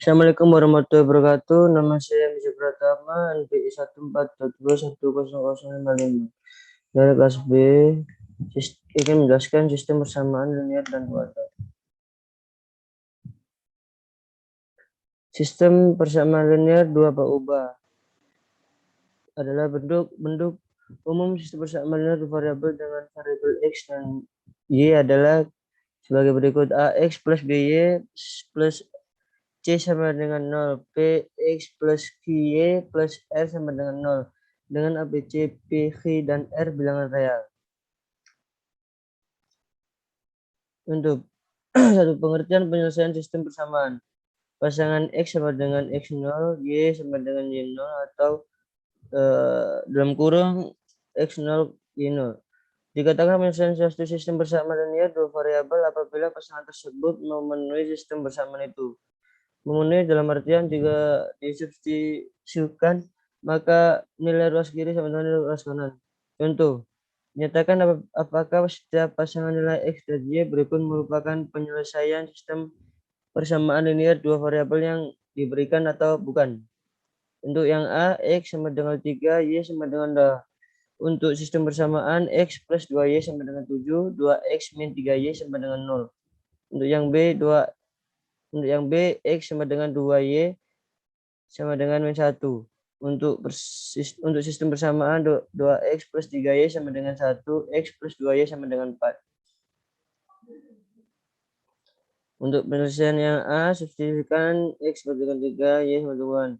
Assalamualaikum warahmatullahi wabarakatuh. Nama saya Misha Pratama, NPI 1422100055. Dari kelas B, ingin menjelaskan sistem persamaan linear dan kuadrat. Sistem persamaan linear dua berubah adalah bentuk umum sistem persamaan linear variabel dengan variabel x dan y adalah sebagai berikut: ax plus by plus c sama dengan 0, px plus qy plus r sama dengan 0, dengan abc, pq, dan r bilangan real. Untuk satu pengertian penyelesaian sistem persamaan, pasangan x sama dengan x0, y sama dengan y0, atau dalam kurung x0, y0. Dikatakan penyelesaian suatu sistem persamaan linear dua variabel apabila pasangan tersebut memenuhi sistem persamaan itu. Memenuhi dalam artian jika disubstitusikan maka nilai ruas kiri sama dengan nilai ruas kanan. Contoh, nyatakan apakah setiap pasangan nilai x dan y berikut merupakan penyelesaian sistem persamaan linear dua variabel yang diberikan atau bukan. Untuk yang A, x sama dengan 3, y sama dengan 2. Untuk sistem persamaan x plus 2y sama dengan 7, 2x min 3y sama dengan 0. Untuk yang B, x sama dengan 2y sama dengan min 1. Untuk sistem persamaan 2x plus 3y sama dengan 1, x plus 2y sama dengan 4. Untuk penyelesaian yang A, substitusikan x sama dengan 3, y sama dengan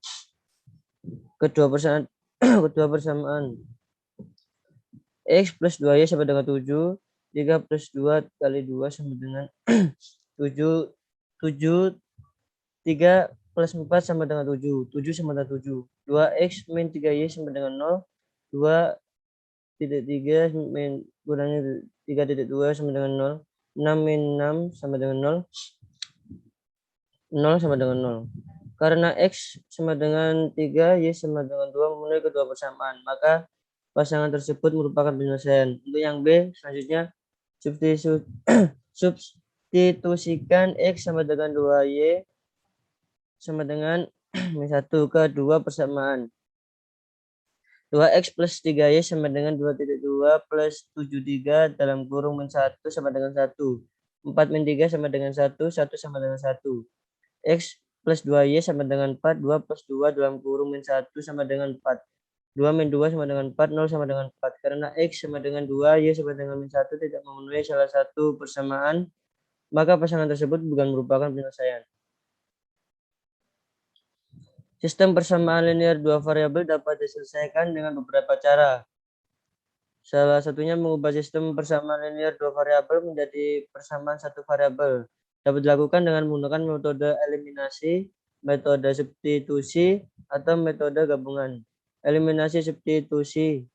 kedua persamaan x plus 2y sama dengan 7, 3 plus 2 kali 2 sama dengan 7, 3 plus 4 sama dengan 7, 7 sama dengan 7, 2x min 3y sama dengan 0, 2,3 min kurangi 3,2 sama dengan 0, 6 min 6 sama dengan 0, 0 sama dengan 0. Karena x sama dengan 3, y sama dengan 2 memenuhi kedua persamaan, maka pasangan tersebut merupakan penyelesaian. Untuk yang B, selanjutnya substitusikan x sama dengan 2y sama dengan min 1 ke dua persamaan. 2x plus 3y sama dengan 2,2 plus 73 dalam kurung min 1 sama dengan 1. 4 min 3 sama dengan 1, 1 sama dengan 1. X plus 2y sama dengan 4, 2 plus 2 dalam kurung min 1 sama dengan 4. 2 min 2 sama dengan 4, 0 sama dengan 4. Karena X sama dengan 2, Y sama dengan min 1 tidak memenuhi salah satu persamaan, maka pasangan tersebut bukan merupakan penyelesaian. Sistem persamaan linear dua variabel dapat diselesaikan dengan beberapa cara. Salah satunya mengubah sistem persamaan linear dua variabel menjadi persamaan satu variabel. Dapat dilakukan dengan menggunakan metode eliminasi, metode substitusi, atau metode gabungan. Eliminasi substitusi.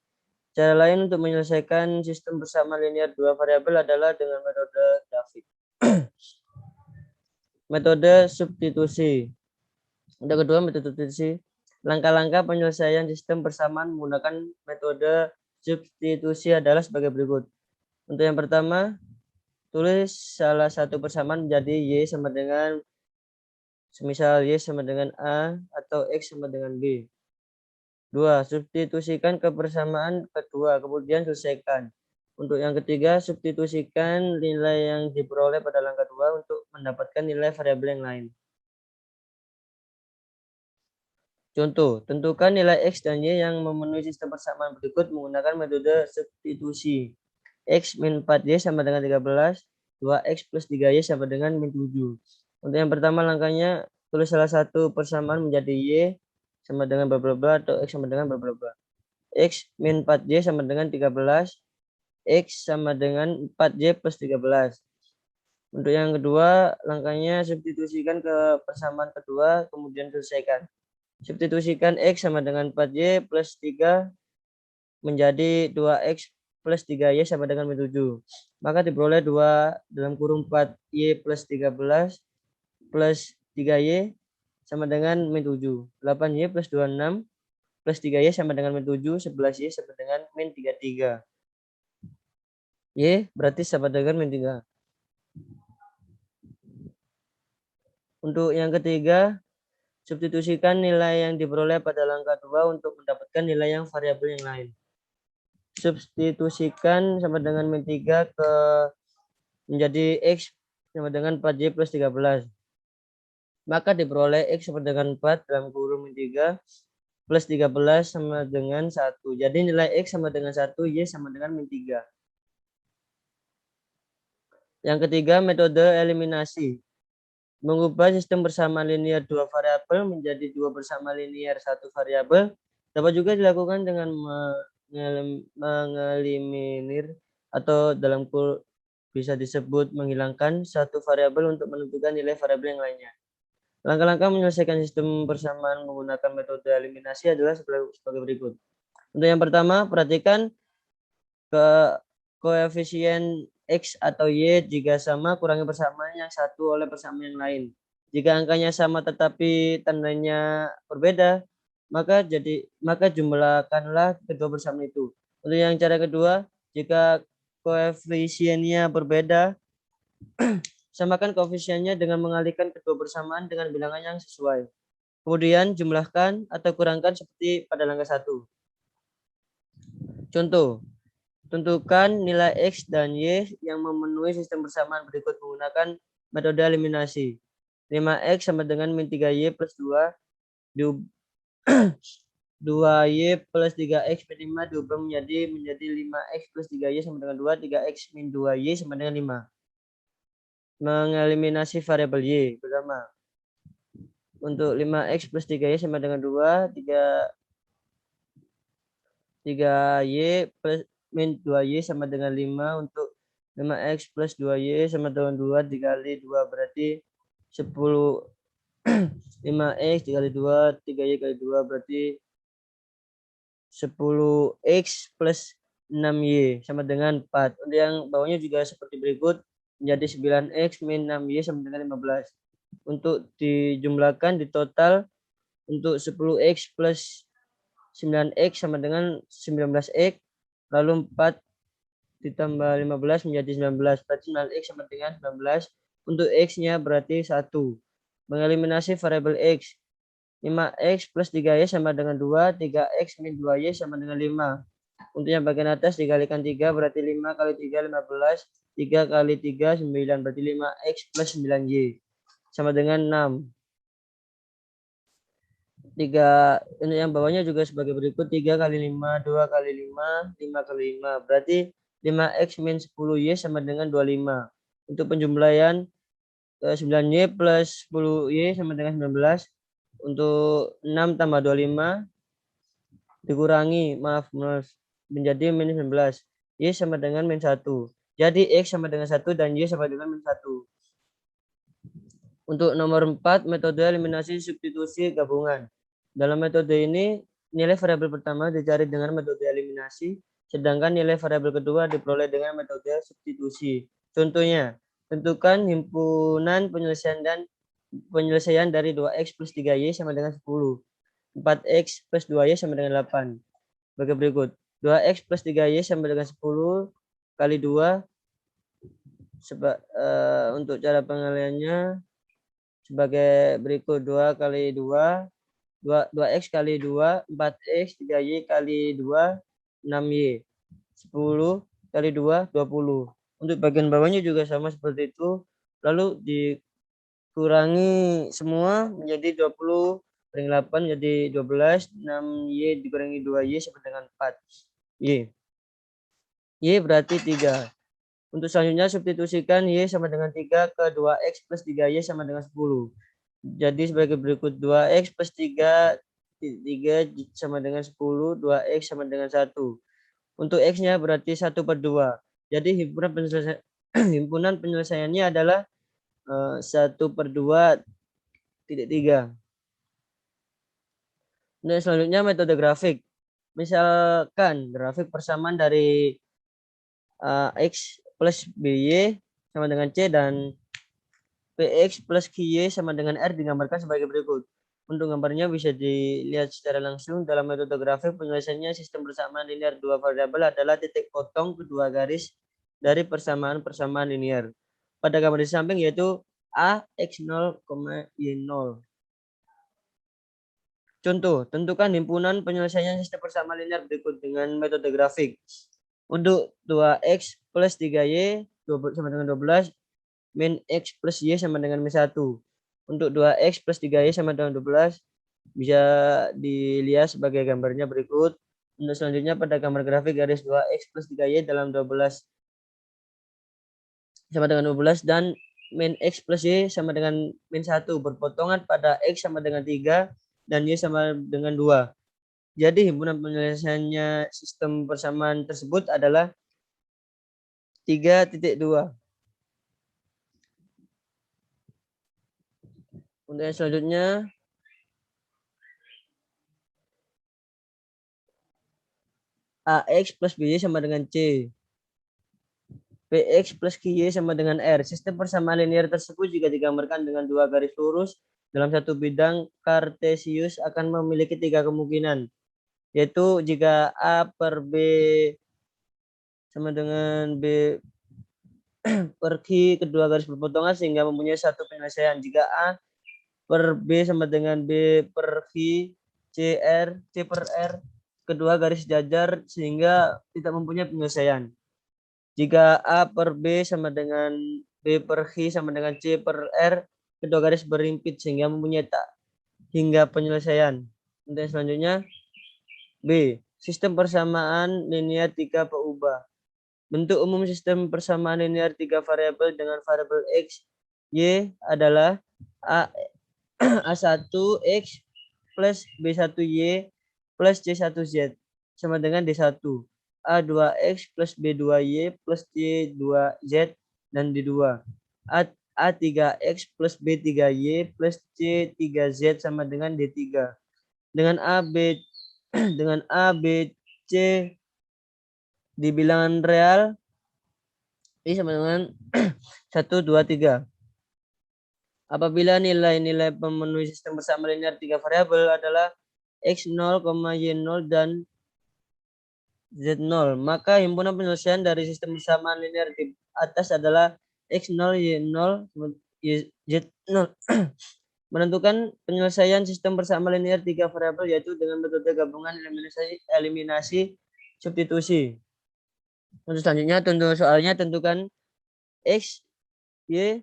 Cara lain untuk menyelesaikan sistem persamaan linear dua variabel adalah dengan metode grafik. Metode substitusi. Untuk kedua, metode substitusi. Langkah-langkah penyelesaian sistem persamaan menggunakan metode substitusi adalah sebagai berikut. Untuk yang pertama, tulis salah satu persamaan menjadi y sama dengan semisal y sama dengan a atau x sama dengan b. 2. Substitusikan ke persamaan kedua, kemudian selesaikan. Untuk yang ketiga, substitusikan nilai yang diperoleh pada langkah 2 untuk mendapatkan nilai variabel yang lain. Contoh, tentukan nilai x dan y yang memenuhi sistem persamaan berikut menggunakan metode substitusi. X min 4y sama dengan 13, 2x plus 3y sama dengan min 7. Untuk yang pertama langkahnya, tulis salah satu persamaan menjadi y sama dengan bla bla bla atau x sama dengan bla bla bla. X min 4y sama dengan 13, x sama dengan 4y plus 13. Untuk yang kedua, langkahnya substitusikan ke persamaan kedua, kemudian selesaikan. Substitusikan x sama dengan 4y plus 3 menjadi 2x plus 3y sama dengan min 7. Maka diperoleh 2 dalam kurung 4y plus 13 plus 3y sama dengan min 7. 8y plus 26 plus 3y sama dengan min 7, 11y sama dengan min 33. Y berarti sama dengan min 3. Untuk yang ketiga, Substitusikan nilai yang diperoleh pada langkah 2 untuk mendapatkan nilai yang variabel yang lain. Substitusikan sama dengan min 3 ke menjadi X sama dengan 4Y plus 13. Maka diperoleh X sama dengan 4 dalam kurung min 3 plus 13 sama dengan 1. Jadi nilai X sama dengan 1, Y sama dengan min 3. Yang ketiga, metode eliminasi. Mengubah sistem bersamaan linear 2 variabel menjadi 2 bersamaan linear 1 variabel dapat juga dilakukan dengan mengeliminir atau dalam bisa disebut menghilangkan satu variabel untuk menentukan nilai variabel yang lainnya. Langkah-langkah menyelesaikan sistem bersamaan menggunakan metode eliminasi adalah sebagai berikut. Untuk yang pertama, perhatikan koefisien X atau Y jika sama kurangi persamaan yang satu oleh persamaan yang lain. Jika angkanya sama tetapi tandanya berbeda, maka jumlahkanlah kedua persamaan itu. Untuk yang cara kedua, jika koefisiennya berbeda, samakan koefisiennya dengan mengalihkan kedua persamaan dengan bilangan yang sesuai. Kemudian jumlahkan atau kurangkan seperti pada langkah 1. Contoh, tentukan nilai X dan Y yang memenuhi sistem bersamaan berikut menggunakan metode eliminasi. 5X sama dengan min 3Y plus 2. 2Y plus 3X min 5 diubah menjadi 5X plus 3Y sama dengan 2. 3X min 2Y sama dengan 5. Mengeliminasi variabel Y. Pertama, untuk 5X plus 3Y sama dengan 2. 3Y plus min 2Y sama dengan 5. Untuk 5X plus 2Y sama dengan 2 dikali 2 berarti 10. 5X dikali 2, 3Y kali 2 berarti 10X plus 6Y sama dengan 4. Untuk yang bawahnya juga seperti berikut, menjadi 9X min 6Y sama dengan 15. Untuk dijumlahkan di total, untuk 10X plus 9X sama dengan 19X, lalu 4 ditambah 15 menjadi 19, berarti 9X sama dengan 19. Untuk X-nya berarti 1. Mengeliminasi variabel X. 5X plus 3Y sama dengan 2, 3X min 2Y sama dengan 5. Untuk yang bagian atas dikalikan 3 berarti 5 kali 3, 15. 3 kali 3, 9, berarti 5X plus 9Y sama dengan 6. 3, untuk yang bawahnya juga sebagai berikut, 3 kali 5, 2 kali 5, 5 kali 5. Berarti 5X min 10Y sama dengan 25. Untuk penjumlahan 9Y plus 10Y sama dengan 19. Untuk 6 tambah 25 dikurangi, menjadi min 19. Y sama dengan min 1. Jadi X sama dengan 1 dan Y sama dengan min 1. Untuk nomor 4, metode eliminasi substitusi gabungan. Dalam metode ini, nilai variabel pertama dicari dengan metode eliminasi, sedangkan nilai variabel kedua diperoleh dengan metode substitusi. Contohnya, tentukan himpunan penyelesaian dari 2X plus 3Y sama dengan 10. 4X plus 2Y sama dengan 8. Bagi berikut. 2X plus 3Y sama dengan 10 kali 2. Untuk cara pengaliannya sebagai berikut. 2 kali 2. 2X kali 2. 4X 3Y kali 2. 6Y. 10 kali 2. 20. Untuk bagian bawahnya juga sama seperti itu. Lalu dikurangi semua menjadi 20 kurangi 8 jadi 12. 6Y dikurangi 2Y sama dengan 4. Y berarti 3. Untuk selanjutnya substitusikan Y sama dengan 3 ke 2X plus 3Y sama dengan 10. Jadi sebagai berikut, 2X plus 3 sama dengan 10. 2X sama dengan 1. Untuk X-nya berarti 1/2. Jadi himpunan penyelesaiannya adalah 1/2 (3). Nah, selanjutnya metode grafik. Misalkan grafik persamaan dari X plus BY sama dengan C dan PX plus QY sama dengan R digambarkan sebagai berikut. Untuk gambarnya bisa dilihat secara langsung. Dalam metode grafik penyelesaiannya sistem bersamaan linear 2 variabel adalah titik potong kedua garis dari persamaan linear. Pada gambar di samping yaitu A, X0, Y0. Contoh, tentukan himpunan penyelesaian sistem persamaan linear berikut dengan metode grafik. Untuk 2x plus 3y sama dengan 12, min x plus y sama dengan min 1. Untuk 2x plus 3y sama dengan 12, bisa dilihat sebagai gambarnya berikut. Untuk selanjutnya pada gambar grafik garis 2x plus 3y dalam 12 sama dengan 12 dan min x plus y sama dengan min 1 berpotongan pada x sama dengan 3 dan y sama dengan 2. Jadi himpunan penyelesaiannya sistem persamaan tersebut adalah 3.2. Untuk yang selanjutnya, AX plus BY sama dengan C. PX plus QY sama dengan R. Sistem persamaan linear tersebut jika digambarkan dengan dua garis lurus dalam satu bidang kartesius akan memiliki tiga kemungkinan, yaitu jika A per B sama dengan B per Q kedua garis berpotongan sehingga mempunyai satu penyelesaian. Jika A per B sama dengan B per Q, C per R kedua garis sejajar sehingga tidak mempunyai penyelesaian. Jika A per B sama dengan B per Q sama dengan C per R, kedua garis berimpit sehingga mempunyai tak hingga penyelesaian. Untuk yang selanjutnya, B. Sistem persamaan linear 3 peubah. Bentuk umum sistem persamaan linear 3 variabel dengan variabel X, Y adalah A1X plus B1Y plus C1Z sama dengan D1. A2X plus B2Y plus C2Z dan D2. A3X plus B3Y plus C3Z sama dengan D3. Dengan A, B, C di bilangan real, ini sama dengan 1, 2, 3. Apabila nilai-nilai pemenuhi sistem persamaan linear 3 variabel adalah X0, Y0, dan Z0, maka himpunan penyelesaian dari sistem persamaan linear di atas adalah X0, Y0, Z0. Menentukan penyelesaian sistem persamaan linear 3 variabel yaitu dengan metode gabungan eliminasi substitusi. Untuk selanjutnya soalnya tentukan X, Y,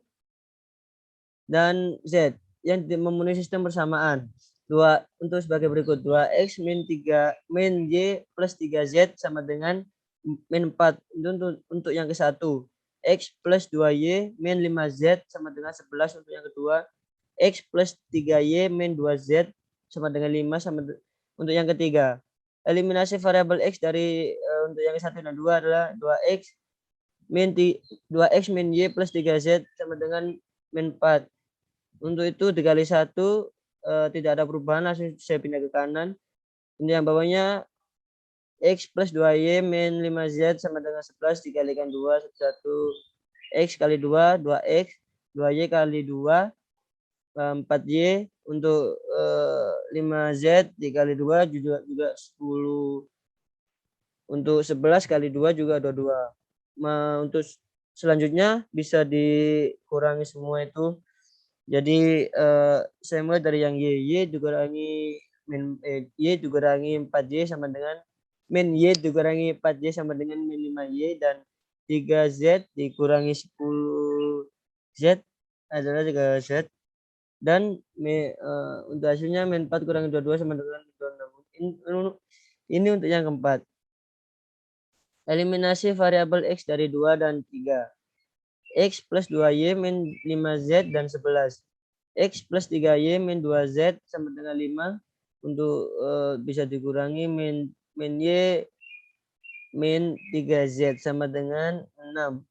dan Z yang memenuhi sistem persamaan. Untuk sebagai berikut, 2x min 3 min y plus 3z sama dengan min 4. Untuk yang ke-1, x plus 2y min 5z sama dengan 11. Untuk yang kedua, x plus 3y min 2z sama dengan 5 untuk yang ketiga. Eliminasi variabel x dari untuk yang ke-1 dan 2 adalah 2x min y plus 3z sama dengan min 4. Untuk itu dikali 1 tidak ada perubahan, langsung saya pindah ke kanan. Ini yang bawahnya x plus 2y min 5z sama dengan 11 dikalikan 2, 1 x kali 2, 2x, 2y kali 2, 4y. Untuk 5z dikali 2 juga 10. Untuk 11 kali 2 juga 22. Untuk selanjutnya bisa dikurangi semua itu. Jadi saya mulai dari yang y dikurangi y dikurangi 4y sama dengan min y dikurangi 4y sama dengan min 5y, dan 3z dikurangi 10z adalah 3z, dan untuk hasilnya min 4 kurangi 22 sama dengan 26. Ini untuk yang keempat. Eliminasi variabel x dari 2 dan 3. X plus 2y min 5z dan 11. X plus 3y min 2z sama dengan 5. Untuk bisa dikurangi min y min 3z sama dengan 6.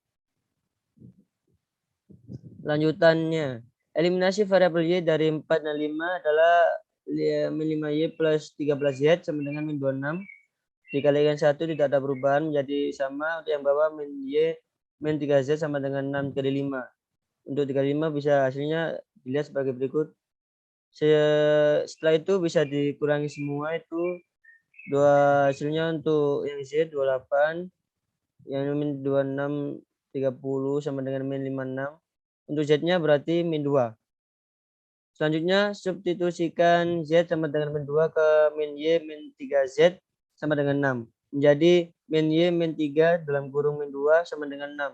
Lanjutannya, eliminasi variabel y dari 4 dan 5 adalah min 5y plus 13z sama dengan min 26. Dikalikan 1 tidak ada perubahan, menjadi sama. Untuk yang bawah min y min 3z sama dengan 6 kali 5. Untuk dikali 5 bisa hasilnya dilihat sebagai berikut. Setelah itu bisa dikurangi semua itu. Hasilnya untuk yang Z 28, yang min 26 30 sama dengan min 56. Untuk Z-nya berarti min 2. Selanjutnya substitusikan Z sama dengan min 2 ke min Y min 3Z sama dengan 6. Menjadi min Y min 3 dalam kurung min 2 sama dengan 6.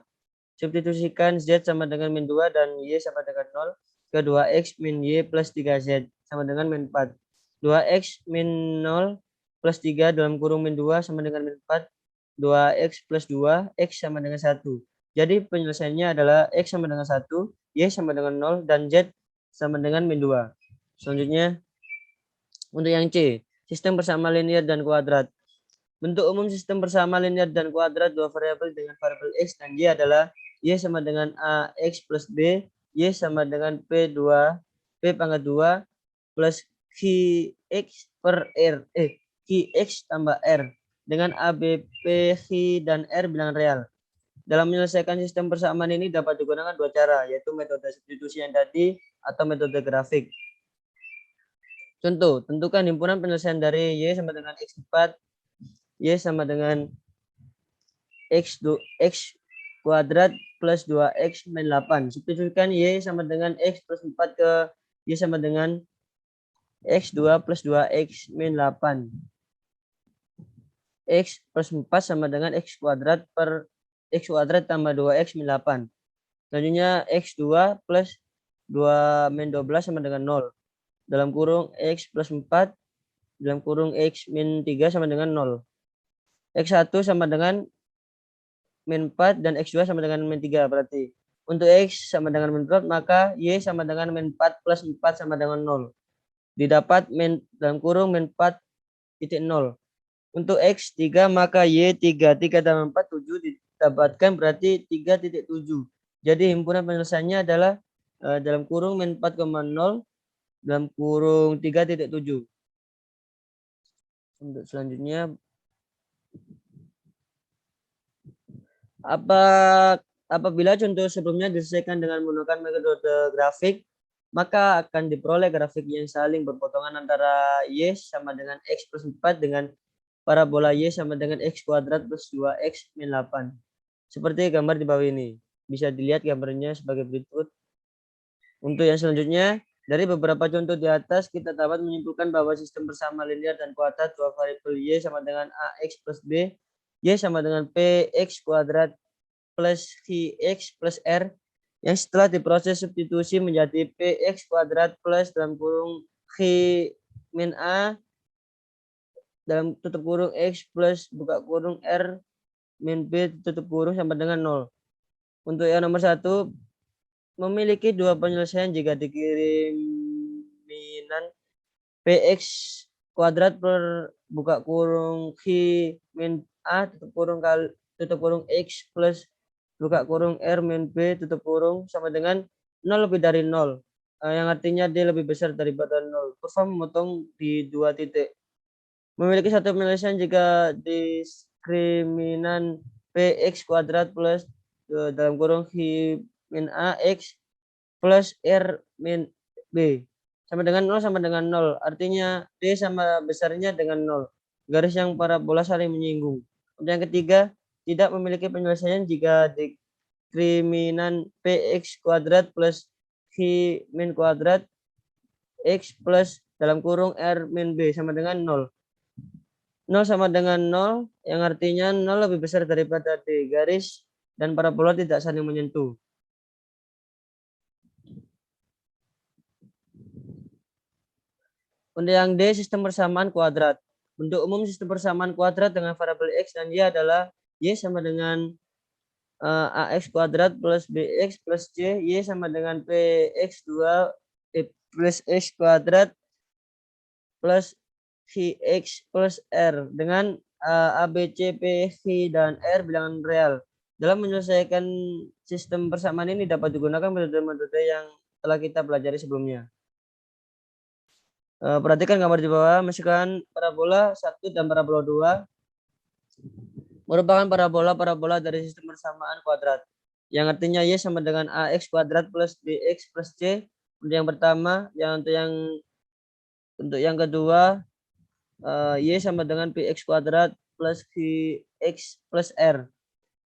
Substitusikan Z sama dengan min 2 dan Y sama dengan 0 ke 2X min Y plus 3Z sama dengan min 4. 2X min 0 plus 3 dalam kurung min 2 sama dengan min 4. 2X plus 2, X sama dengan 1. Jadi penyelesaiannya adalah X sama dengan 1, Y sama dengan 0, dan Z sama dengan min 2. Selanjutnya, untuk yang C, sistem bersama linear dan kuadrat. Bentuk umum sistem bersama linear dan kuadrat dua variabel dengan variabel X dan Y adalah Y sama dengan AX plus B, Y sama dengan P2, P pangkat 2 plus QX per R, QX tambah R dengan A, B, P, Q, dan R bilangan real. Dalam menyelesaikan sistem persamaan ini dapat digunakan dua cara, yaitu metode substitusi yang tadi atau metode grafik. Contoh, tentukan himpunan penyelesaian dari Y sama dengan X4, Y sama dengan X kuadrat plus 2X min 8. Substitusikan Y sama dengan X plus 4 ke Y sama dengan X2 plus 2X min 8. X plus 4 sama dengan X kuadrat per X kuadrat tambah 2X min 8. Selanjutnya X2 plus 2 min 12 sama dengan 0. Dalam kurung X plus 4 dalam kurung X min 3 sama dengan 0. X1 sama dengan min 4 dan X2 sama dengan min 3 berarti. Untuk X sama dengan min 4 maka Y sama dengan min 4 plus 4 sama dengan 0. Didapat min dalam kurung min 4 titik 0. Untuk X3 maka Y3 tambah 4 7 didapatkan berarti 3,7. Jadi himpunan penyelesaiannya adalah dalam kurung min 4,0 dalam kurung 3,7. Untuk selanjutnya apabila contoh sebelumnya diselesaikan dengan menggunakan metode grafik, maka akan diperoleh grafik yang saling berpotongan antara Y sama dengan X plus 4 dengan parabola Y sama dengan X kuadrat plus 2X min 8. Seperti gambar di bawah ini. Bisa dilihat gambarnya sebagai berikut. Untuk yang selanjutnya, dari beberapa contoh di atas, kita dapat menyimpulkan bahwa sistem bersama linear dan kuadrat dua variabel Y sama dengan AX plus B, Y sama dengan PX kuadrat plus QX plus R, yang setelah diproses substitusi menjadi PX kuadrat plus dalam kurung Q min A dalam tutup kurung X plus buka kurung R min B tutup kurung sama dengan 0. Untuk yang nomor 1, memiliki dua penyelesaian jika dikiriminan PX kuadrat per buka kurung Q min A tutup kurung X plus buka kurung R min B tutup kurung sama dengan 0 lebih dari 0. Yang artinya D lebih besar daripada 0. Kurva memotong di dua titik. Memiliki satu penyelesaian jika diskriminan PX kuadrat plus dalam kurung Q min A X plus R min B sama dengan 0 sama dengan 0. Artinya D sama besarnya dengan 0. Garis yang parabola saling menyinggung. Yang ketiga, tidak memiliki penyelesaian jika diskriminan PX kuadrat plus Q min kuadrat X plus dalam kurung R min B sama dengan 0. 0 sama dengan 0 yang artinya 0 lebih besar daripada D. Garis dan parabola tidak saling menyentuh. Untuk yang D, sistem persamaan kuadrat. Bentuk umum sistem persamaan kuadrat dengan variabel X dan Y adalah Y sama dengan AX kuadrat plus BX plus C, Y sama dengan PX2 plus X kuadrat plus QX plus R dengan A, B, C, P, Q, dan R bilangan real. Dalam menyelesaikan sistem persamaan ini dapat digunakan metode-metode yang telah kita pelajari sebelumnya. Perhatikan gambar di bawah, masukkan parabola 1 dan parabola 2 merupakan parabola dari sistem persamaan kuadrat yang artinya Y sama dengan AX kuadrat plus BX plus C. Untuk yang pertama, untuk yang kedua Y sama dengan PX kuadrat plus QX plus R.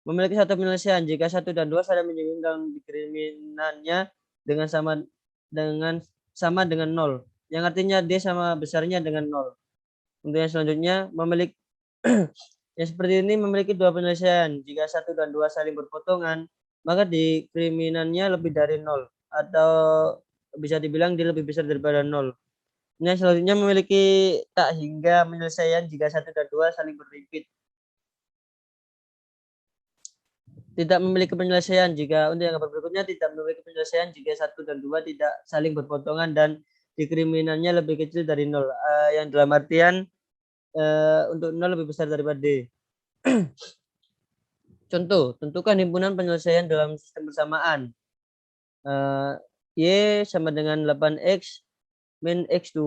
Memiliki satu penyelesaian jika 1 dan 2 saling menyinggung dan diskriminannya dengan sama dengan sama dengan 0. Yang artinya D sama besarnya dengan 0. Untuk yang selanjutnya, memiliki yang seperti ini memiliki dua penyelesaian. Jika 1 dan 2 saling berpotongan, maka diskriminannya lebih dari 0. Atau bisa dibilang dia lebih besar daripada 0. Yang selanjutnya memiliki tak hingga penyelesaian jika 1 dan 2 saling berlimpit. Tidak memiliki penyelesaian jika untuk yang berikutnya tidak memiliki penyelesaian jika 1 dan 2 tidak saling berpotongan dan diskriminannya lebih kecil dari 0. Yang dalam artian untuk 0 lebih besar daripada D. Contoh, tentukan himpunan penyelesaian dalam sistem bersamaan. Y sama dengan 8X min X2,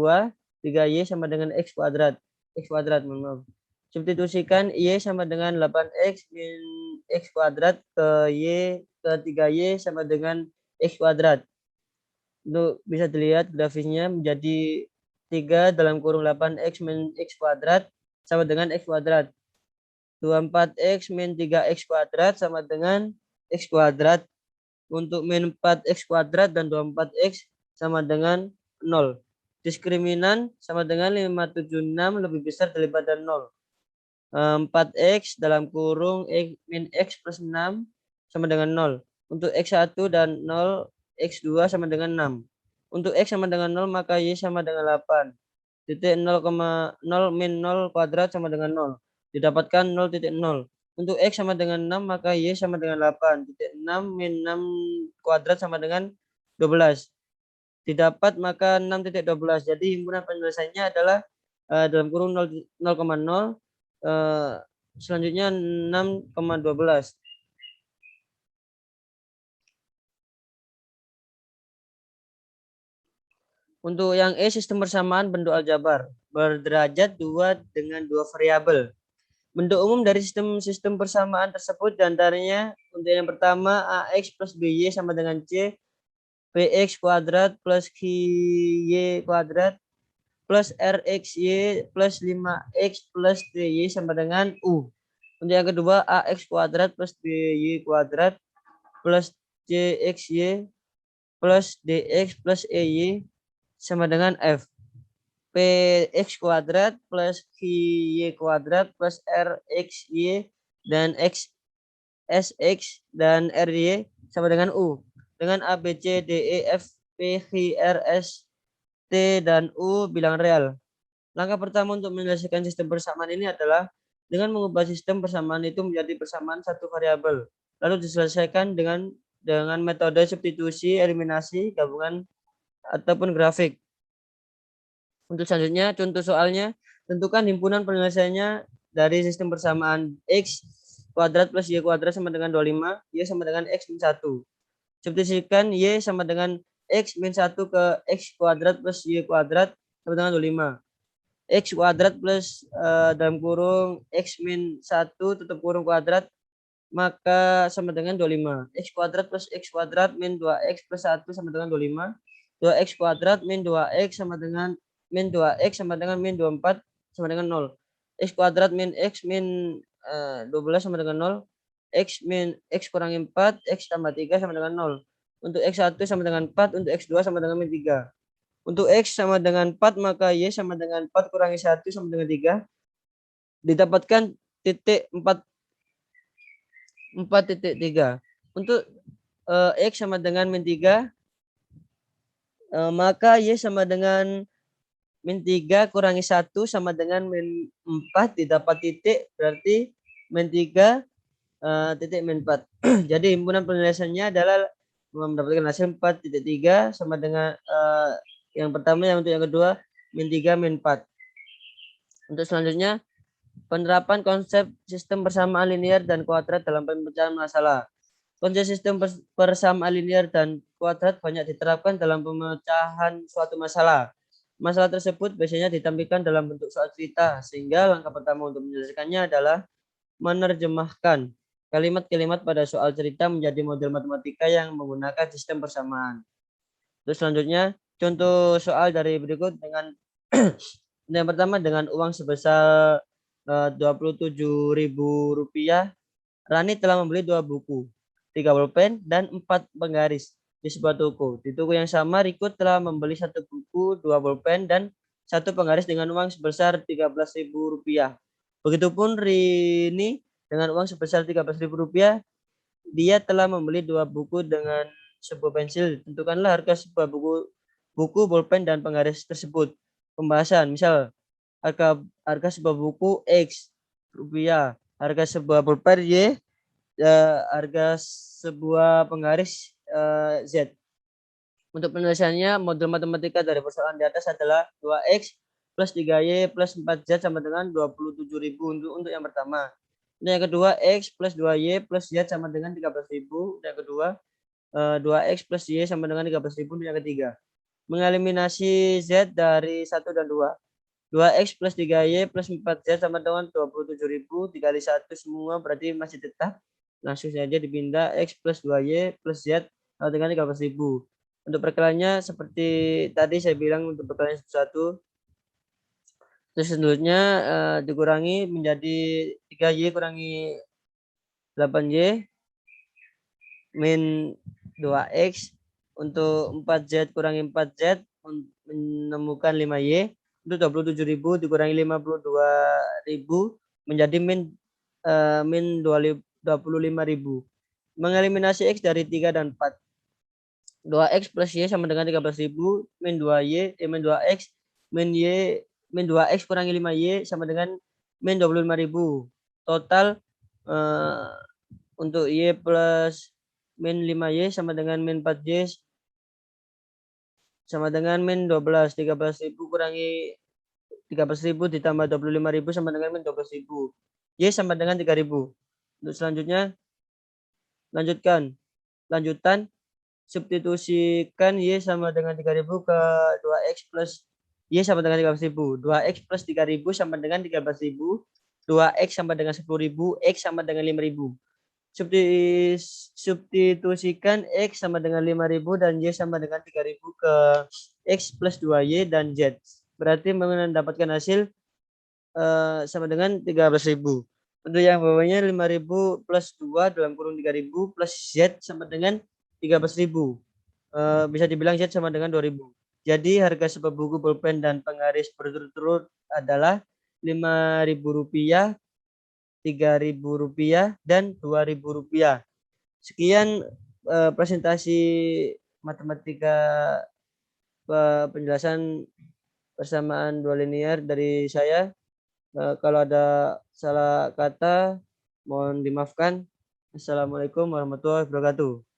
3Y sama dengan X kuadrat. Mohon maaf. Substitusikan Y sama dengan 8X min X kuadrat ke Y ke 3Y sama dengan X kuadrat. Untuk bisa dilihat grafisnya menjadi 3 dalam kurung 8X min X kuadrat sama dengan X kuadrat. 24X min 3X kuadrat sama dengan X kuadrat. Untuk min 4X kuadrat dan 24X sama dengan 0. Diskriminan sama dengan 576 lebih besar daripada 0. 4X dalam kurung X min X plus 6 sama dengan 0. Untuk X1 dan 0, X2 sama dengan 6. Untuk X sama dengan 0, maka Y sama dengan 8. Titik 0,0 min 0 kuadrat sama dengan 0. Didapatkan 0,0. Untuk X sama dengan 6, maka Y sama dengan 8. Titik 6 min 6 kuadrat sama dengan 12. Didapat maka 6,12. Jadi himpunan penyelesaiannya adalah dalam kurung 0,0. Selanjutnya 6,12. Untuk yang E, sistem persamaan bentuk aljabar berderajat 2 dengan 2 variabel. Bentuk umum dari sistem persamaan tersebut diantaranya untuk yang pertama AX plus BY sama dengan C, PX kuadrat plus QY kuadrat plus RXY plus 5X plus DY sama dengan U. Untuk yang kedua AX kuadrat plus BY kuadrat plus CXY plus DX plus EY sama dengan F. Px kuadrat plus Qy kuadrat plus Rxy dan Sx dan Ry sama dengan U. Dengan A, B, C, D, E, F, P, Q, R, S, T, dan U bilangan real. Langkah pertama untuk menyelesaikan sistem persamaan ini adalah dengan mengubah sistem persamaan itu menjadi persamaan satu variabel. Lalu diselesaikan dengan metode substitusi, eliminasi, gabungan, ataupun grafik. Untuk selanjutnya, contoh soalnya, tentukan himpunan penyelesaiannya dari sistem persamaan X kuadrat plus Y kuadrat sama dengan 25, Y sama dengan X min 1. Substitusikan Y sama dengan X min 1 ke X kuadrat plus Y kuadrat sama dengan 25. X kuadrat plus dalam kurung X min 1 tutup kurung kuadrat maka sama dengan 25. X kuadrat plus X kuadrat min 2X plus 1 sama dengan 25. 2X kuadrat min 2X sama dengan min 2X sama dengan min 24 sama dengan 0. X kuadrat min X min 12 sama dengan 0. X min X kurangi 4, X tambah 3 sama dengan 0. Untuk X1 sama dengan 4, untuk X2 sama dengan min 3. Untuk X sama dengan 4, maka Y sama dengan 4 kurangi 1 sama dengan 3. Didapatkan titik 4,3. Untuk X sama dengan min 3, maka Y sama dengan min 3 kurangi 1 sama dengan min 4 didapat titik, berarti min 3 titik min 4. Jadi himpunan penyelesaiannya adalah mendapatkan hasil 4,3 sama dengan yang pertama, yang untuk yang kedua min 3 min 4. Untuk selanjutnya, penerapan konsep sistem persamaan linear dan kuadrat dalam pemecahan masalah. Konsep sistem persamaan linear dan kuadrat banyak diterapkan dalam pemecahan suatu masalah. Masalah tersebut biasanya ditampilkan dalam bentuk soal cerita, sehingga langkah pertama untuk menyelesaikannya adalah menerjemahkan kalimat-kalimat pada soal cerita menjadi model matematika yang menggunakan sistem persamaan. Terus selanjutnya, contoh soal dari berikut dengan yang pertama dengan uang sebesar Rp27.000, Rani telah membeli 2 buku, 3 pulpen, dan 4 penggaris. di sebuah toko. Di toko yang sama, Riko telah membeli 1 buku, 2 bolpen, dan 1 penggaris dengan uang sebesar Rp13.000. Begitupun Rini dengan uang sebesar Rp13.000, dia telah membeli 2 buku dengan sebuah pensil. Tentukanlah harga sebuah buku, bolpen, dan penggaris tersebut. Pembahasan, misal harga sebuah buku X rupiah, harga sebuah pulpen Y, harga sebuah penggaris Z. Untuk penyelesaiannya, model matematika dari persoalan di atas adalah 2X plus 3Y plus 4Z sama dengan 27.000 untuk yang pertama. Yang kedua, X plus 2Y plus Z sama dengan 13.000. Yang kedua, 2X plus Y sama dengan 13.000 untuk yang ketiga. Mengeliminasi Z dari 1 dan 2. 2X plus 3Y plus 4Z sama dengan 27.000 dikali 1 semua berarti masih tetap. Langsung saja dipindah X plus 2Y plus Z sama dengan 13.000. Untuk perkaliannya seperti tadi saya bilang untuk perkalian satu-satu. Terus selanjutnya dikurangi menjadi 3Y kurangi 8Y min 2X. Untuk 4Z kurangi 4Z menemukan 5Y. Untuk 27.000 dikurangi 52.000 menjadi min 25.000. Mengeliminasi X dari 3 dan 4. 2X plus Y sama dengan 13.000 min 2Y min 2X min Y min 2X kurangi 5Y sama dengan min 25.000. Total untuk Y plus min 5Y sama dengan min 4Y sama dengan min 12. 13.000 kurangi 13.000 ditambah 25.000 sama dengan min 12.000. Y sama dengan 3.000. Untuk selanjutnya lanjutan substitusikan Y sama dengan 3.000 ke 2X plus Y sama dengan 13.000. 2X plus 3.000 sama dengan 13.000. 2X sama dengan 10.000. X sama dengan 5.000. Substitusikan X sama dengan 5.000 dan Y sama dengan 3.000 ke X plus 2Y dan Z. Berarti mendapatkan hasil sama dengan 13.000. Untuk yang bawahnya 5.000 plus 2 dalam kurung 3.000 plus Z sama dengan 13.000. Bisa dibilang Z sama dengan 2.000. Jadi harga sebuah buku pulpen dan penggaris berturut-turut adalah Rp5.000, Rp3.000, dan Rp2.000. Sekian presentasi matematika penjelasan persamaan dua linear dari saya. Kalau ada salah kata mohon dimaafkan. Assalamualaikum warahmatullahi wabarakatuh.